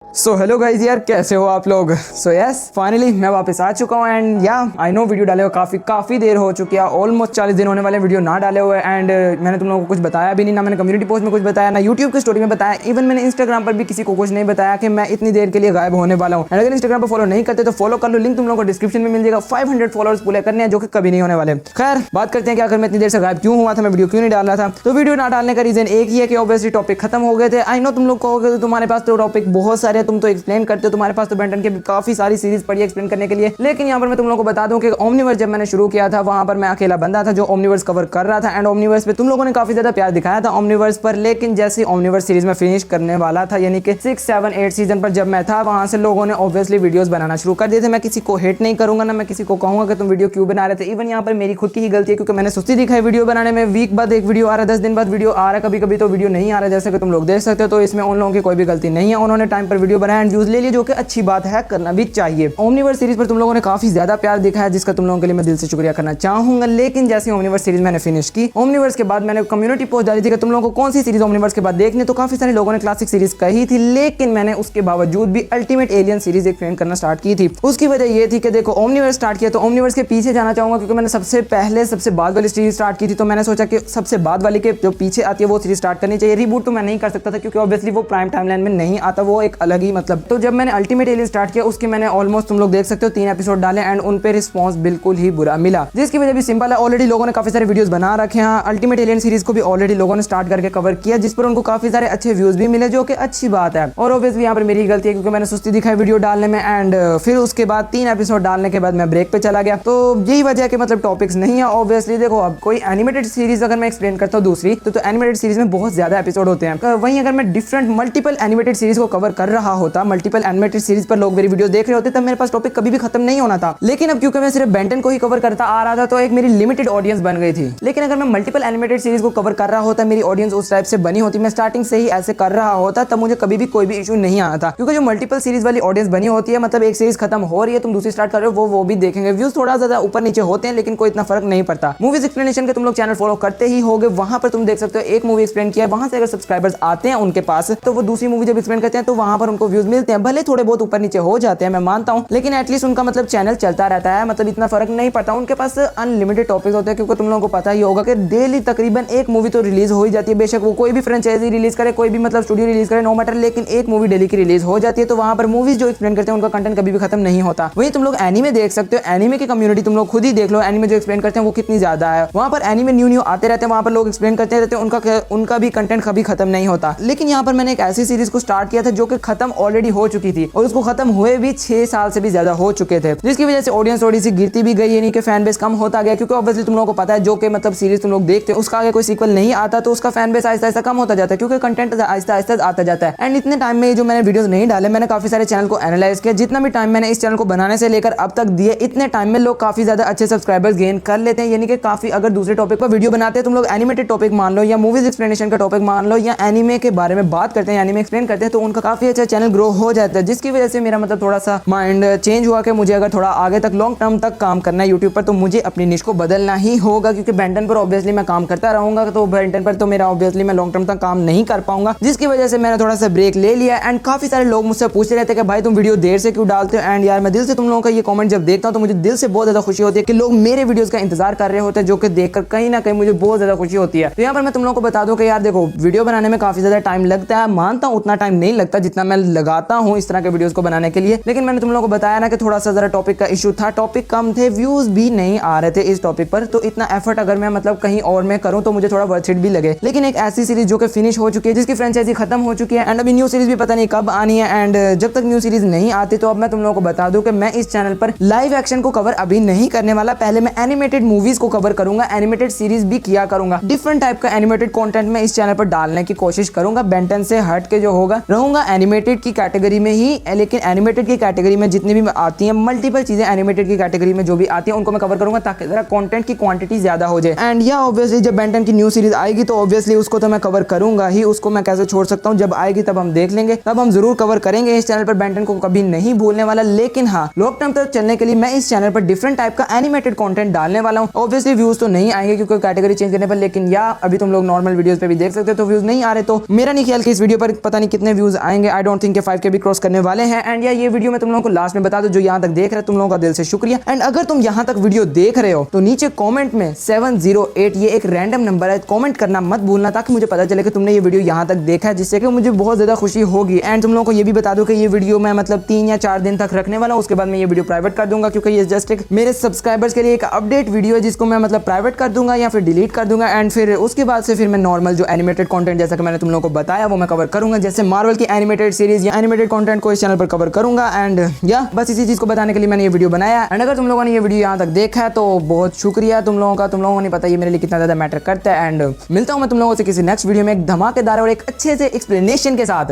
So hello guys यार, कैसे हो आप लोग। सो यस फाइनली मैं वापस आ चुका हूँ एंड या आई नो वीडियो डाले हुए काफ़ी देर हो चुकी है। ऑलमोस्ट 40 दिन होने वाले वीडियो ना डाले हुए एंड मैंने तुम लोगों को कुछ बताया भी नहीं, ना मैंने कम्युनिटी पोस्ट में कुछ बताया, ना यूट्यूब की स्टोरी में बताया, इवन मैंने इंस्टाग्राम पर भी किसी को कुछ नहीं बताया कि मैं इतनी देर के लिए गायब होने वाला हूँ। एंड अगर इंस्टाग्राम पर फॉलो नहीं करते तो फॉलो कर लो, लिंक तुम लोगों को डिस्क्रिप्शन में मिल जाएगा। 500 फॉलोअर्स पूरे करने हैं जो कि कभी नहीं होने वाले। खैर बात करते हैं कि अगर मैं इतनी देर से गायब क्यों हुआ था, मैं वीडियो क्यों नहीं डाल रहा था। तो वीडियो ना डालने का रीजन एक ही है कि ऑब्वियसली टॉपिक खत्म हो गए थे। आई नो तुम लोग कहोगे तुम्हारे पास तो टॉपिक बहुत सारे, तुम तो एक्सप्लेन करते हो, तुम्हारे पास तो बेंटन के काफी सारी सीरीज पड़ी है एक्सप्लेन करने के लिए। लेकिन यहाँ पर मैं तुम लोगों को बता दूं कि ओमनीवर्स जब मैंने शुरू किया था वहां पर मैं अकेला बंदा था जो ओमनीवर्स कवर कर रहा था एंड ओमनीवर्स पे तुम लोगों ने काफी ज्यादा प्यार दिखाया था ओमनीवर्स पर। लेकिन जैसे ओमनीवर्स सीरीज में फिनिश करने वाला था, यानी कि 6, 7, 8 सीजन पर जब मैं था, वहां से लोगों ने ऑब्वियसली वीडियोस बनाना शुरू कर दिए थे। मैं किसी को हेट नहीं करूंगा, ना मैं किसी को कहूंगा कि तुम वीडियो क्यों बना रहे थे। इवन यहाँ पर मेरी खुद की ही गलती है क्योंकि मैंने सुस्ती दिखाई वीडियो बनाने में। वीक बाद एक वीडियो आ रहा है, 10 दिन बाद वीडियो आ रहा है, कभी कभी तो वीडियो नहीं आ रहा है जैसे कि तुम लोग देख सकते हो। तो इसमें उन लोगों की कोई भी गलती नहीं है, उन्होंने टाइम पर वीडियो बनाया एंड व्यूज ले लिए, जो कि अच्छी बात है, करना भी चाहिए। ओमनीवर्स सीरीज पर तुम लोगों ने काफी ज्यादा प्यार दिखाया जिसका तुम लोगों के लिए मैं दिल से शुक्रिया करना चाहूंगा। लेकिन जैसे ओमनीवर्स सीरीज मैंने फिनिश की, ओमनीवर्स के बाद मैंने कम्युनिटी पोस्ट डाली थी कि तुम लोगों को कौन सी सीरीज ओमनीवर्स के बाद देखने, तो काफी सारे लोगों ने क्लासिक सीरीज कही थी। लेकिन मैंने उसके बावजूद भी अल्टीमेट एलियन सीरीज एक्सप्लेन करना स्टार्ट की थी। उसकी वजह यह थी कि देखो ओमनीवर्स स्टार्ट किया तो ओमनीवर्स के पीछे जाना चाहूंगा क्योंकि मैंने सबसे पहले सबसे बाद वाली सीरीज स्टार्ट की थी। तो मैंने सोचा कि सबसे बाद वाली के जो पीछे आती है वो सीरीज स्टार्ट करनी चाहिए। रिबूट तो मैं नहीं कर सकता था क्योंकि ऑब्वियसली वो प्राइम टाइमलाइन में नहीं आता, वो एक अलग ही मतलब। तो जब मैंने अल्टीमेट एलियन स्टार्ट किया उसके मैंने ऑलमोस्ट तुम लोग देख सकते हो 3 एपिसोड डाले एंड उन पे रिस्पांस बिल्कुल ही बुरा मिला, जिसकी वजह भी सिंपल है। ऑलरेडी लोगों ने काफी सारे वीडियोस बना रखे हैं। अल्टीमेट एलियन सीरीज को भी ऑलरेडी लोगों ने स्टार्ट करके कवर किया जिस पर उनको काफी सारे अच्छे व्यूज भी मिले, जो कि अच्छी बात है। और ऑब्वियसली यहाँ पर मेरी गलती है क्योंकि मैंने सुस्ती दिखाई वीडियो डालने में एंड फिर उसके बाद 3 एपिसोड डालने के बाद मैं ब्रेक पे चला गया। तो यही वजह है कि मतलब टॉपिक्स नहीं है। ऑब्वियसली देखो अब कोई एनिमेटेड सीरीज अगर मैं एक्सप्लेन करता हूँ दूसरी तो एनिमेटेड सीरीज में बहुत ज्यादा एपिसोड होते हैं। वहीं अगर मैं डिफरेंट मल्टीपल एनिमेटेड सीरीज को कवर कर रहा होता, मल्टीपल एनिमेटेड सीरीज पर लोग मेरी वीडियो देख रहे होते, तब मेरे पास टॉपिक कभी भी खत्म नहीं होना था। लेकिन अब क्योंकि मैं सिर्फ बेंटन को ही कवर करता आ रहा था तो एक मेरी लिमिटेड ऑडियंस बन गई थी। लेकिन अगर मैं मल्टीपल एनिमेटेड सीरीज को कवर कर रहा होता, मेरी ऑडियंस उस टाइप से बनी होती, मैं स्टार्टिंग से ही ऐसे कर रहा होता, तब मुझे कभी भी कोई भी इशू नहीं आना था। क्योंकि जो मल्टीपल सीरीज वाली ऑडियंस बनी होती है, मतलब एक सीरीज खत्म हो रही है, तुम दूसरी स्टार्ट कर रहे हो, वो भी देखेंगे। व्यूज थोड़ा ज्यादा ऊपर नीचे होते हैं लेकिन कोई इतना फर्क नहीं पड़ता। मूवीज एक्सप्लेनेशन के तुम लोग चैनल फॉलो करते ही होगे, वहां पर तुम देख सकते हो एक मूवी एक्सप्लेन किया है, वहां से अगर सब्सक्राइबर्स आते हैं उनके पास तो वो दूसरी मूवी जब एक्सप्लेन करते हैं तो वहां पर उनको व्यूज मिलते हैं। भले थोड़े बहुत ऊपर नीचे हो जाते हैं, मैं मानता हूं, लेकिन एटलीस्ट उनका मतलब चैनल चलता रहता है, मतलब इतना फर्क नहीं पड़ता। उनके पास अनलिमिटेड टॉपिक्स होते हैं क्योंकि तुम लोगों को पता ही होगा कि डेली तकरीबन एक मूवी तो रिलीज हो ही जाती है। बेशक वो कोई भी फ्रेंचाइजी रिलीज करे, कोई भी मतलब स्टूडियो रिलीज करे, नो मैटर, लेकिन एक मूवी डेली की रिलीज हो जाती है। तो वहां पर मूवीज जो एक्सप्लेन करते हैं उनका कंटेंट कभी भी खत्म नहीं होता। वहीं तुम लोग एनीमे देख सकते हो, एनीमे की कम्युनिटी तुम लोग खुद ही देख लो, एनीमे जो एक्सप्लेन करते हैं वो कितनी ज्यादा है। वहां पर एनीमे न्यू आते रहते हैं, वहां पर लोग एक्सप्लेन करते रहते हैं, उनका भी कंटेंट कभी खत्म नहीं होता। लेकिन यहाँ पर मैंने एक ऐसी सीरीज को स्टार्ट किया था जो कि खत्म ऑलरेडी हो चुकी थी और उसको खत्म हुए भी 6 साल से भी ज्यादा हो चुके थे, जिसकी वजह से ऑडियंस थोड़ी सी गिरती भी गई, यानी कि फैन बेस कम होता गया। क्योंकि ऑब्वियसली तुम लोगों को पता है जो कि मतलब सीरीज तुम लोग देखते हो उसका आगे कोई सीक्वल नहीं आता तो उसका फैन बेस आहिस्ता आहिस्ता कम होता जाता है क्योंकि कंटेंट आहिस्ता आहिस्ता आता जाता है। एंड इतने टाइम में जो मैंने वीडियोस नहीं डाले, मैंने काफी सारे चैनल को एनालाइज किया। जितना भी टाइम मैंने इस चैनल को बनाने से लेकर अब तक दिए, इतने टाइम में लोग काफी ज्यादा अच्छे सब्सक्राइबर्स गेन कर लेते हैं। यानी कि काफी अगर दूसरे टॉपिक पर वीडियो बनाते हैं, तुम लोग एनिमेटेड टॉपिक मान लो या मूवीज एक्सप्लेनेशन का टॉपिक मान लो या एनिमे के बारे में बात करते हैं, एनिमे एक्सप्लेन करते हैं, तो उनका काफी अच्छा चैनल ग्रो हो जाता है। जिसकी वजह से मेरा मतलब थोड़ा सा माइंड चेंज हुआ कि मुझे अगर थोड़ा आगे तक लॉन्ग टर्म तक काम करना है यूट्यूब पर तो मुझे अपनी निश को बदलना ही होगा। क्योंकि बेंटन पर ऑब्वियसली मैं काम करता रहूंगा तो बेंटन पर तो मेरा ऑब्वियसली मैं लॉन्ग टर्म तक काम नहीं कर पाऊंगा, जिसकी वजह से मैंने थोड़ा सा ब्रेक ले लिया। एंड काफी सारे लोग मुझसे पूछते रहते हैं कि भाई तुम वीडियो देर से क्यों डालते हो। एंड यार मैं दिल से तुम लोगों का ये कमेंट जब देखता हूं तो मुझे दिल से बहुत ज्यादा खुशी होती है कि लोग मेरे वीडियोस का इंतजार कर रहे होते हैं, जो कि देखकर कहीं ना कहीं मुझे बहुत ज्यादा खुशी होती है। तो यहाँ पर मैं तुम लोगों को बता दूं कि यार देखो वीडियो बनाने में काफी ज्यादा टाइम लगता है, मानता हूं उतना टाइम नहीं लगता जितना मैं लगाता हूं इस तरह के वीडियोस को बनाने के लिए। लेकिन मैंने तुम लोगों को बताया ना कि थोड़ा सा जरा टॉपिक का इशू था, टॉपिक कम थे, व्यूज भी नहीं आ रहे थे इस टॉपिक पर। तो इतना एफर्ट अगर मैं मतलब कहीं और में करूं तो मुझे थोड़ा वर्थ इट भी लगे। लेकिन एक ऐसी सीरीज जो कि फिनिश हो चुकी है, जिसकी फ्रेंचाइजी खत्म हो चुकी है एंड अभी न्यू सीरीज भी पता नहीं कब आनी है। एंड जब तक न्यू सीरीज नहीं आती तो अब मैं तुम लोगों को बता दूं कि मैं इस चैनल पर लाइव एक्शन को कवर अभी नहीं करने वाला। पहले मैं एनिमेटेड मूवीज को कवर करूंगा, एनिमेटेड सीरीज भी किया करूंगा, डिफरेंट टाइप का एनिमेटेड कंटेंट मैं इस चैनल पर डालने की कोशिश करूंगा। बेंटन से हट के जो होगा रहूंगा एनिमेटेड की कैटेगरी में ही। लेकिन एनिमेटेड की कैटेगरी में जितनी भी आती है मल्टीपल चीजें, एनिमेटेड की कैटेगरी में जो भी आती है उनको मैं कवर करूंगा ताकि जरा कंटेंट की क्वांटिटी ज्यादा हो जाए। एंड या ऑब्वियसली जब बेंटन की न्यू सीरीज आएगी तो ऑब्वियसली उसको तो मैं कवर करूंगा ही, उसको मैं कैसे छोड़ सकता हूं। जब आएगी तब हम देख लेंगे, तब हम जरूर कवर करेंगे। इस चैनल पर बेंटन को कभी नहीं भूलने वाला। लेकिन हाँ, लॉन्ग टर्म तक चलने के लिए मैं इस चैनल पर डिफरेंट टाइप का एनिमेटेड कंटेंट डालने वाला हूं। ऑब्वियसली व्यूज तो नहीं आएंगे क्योंकि कैटेगरी चेंज करने पर, लेकिन या अभी तुम लोग नॉर्मल वीडियोस पे भी देख सकते हो तो व्यूज नहीं आ रहे। तो मेरा नहीं ख्याल कि इस वीडियो पर पता नहीं कितने व्यूज आएंगे, आई डोंट थिंक 5K भी क्रॉस करने वाले हैं। एंड या ये वीडियो मैं तुम लोगों को लास्ट में बता दूं, जो यहाँ तक देख रहे हैं तुम लोगों का दिल से शुक्रिया। एंड अगर तुम यहाँ तक वीडियो देख रहे हो तो नीचे कॉमेंट में 708 ये एक रैंडम नंबर है, कॉमेंट करना मत भूलना, ताकि मुझे पता चले कि तुमने ये वीडियो यहाँ तक देखा है, जिससे कि मुझे बहुत ज्यादा खुशी होगी। एंड तुम लोगों को ये भी बता दूं कि ये वीडियो मैं मतलब 3 या 4 दिन तक रखने वाला हूँ, उसके बाद मैं ये वीडियो प्राइवेट कर दूंगा, क्योंकि ये जस्ट एक मेरे सब्सक्राइबर्स के लिए एक अपडेट वीडियो है, जिसको मैं मतलब प्राइवेट कर दूंगा या फिर डिलीट कर दूंगा। एंड फिर उसके बाद से फिर मैं नॉर्मल जो एनिमेटेड कंटेंट जैसा कि मैंने तुम लोगों को बताया वो मैं कवर करूंगा, जैसे मार्वल की एनिमेटेड सीरीज या एनिमेटेड कंटेंट को इस चैनल पर कवर करूंगा। एंड या बस इसी चीज को बताने के लिए मैंने ये वीडियो बनाया। एंड अगर तुम लोगों ने ये वीडियो यहाँ तक देखा है तो बहुत शुक्रिया तुम लोगों का। तुम लोगों को नहीं पता ये मेरे लिए कितना ज्यादा मैटर करता है। एंड मिलता हूँ मैं तुम लोगों से किसी नेक्स्ट वीडियो में एक धमाकेदार और एक अच्छे से एक्सप्लेनेशन के साथ।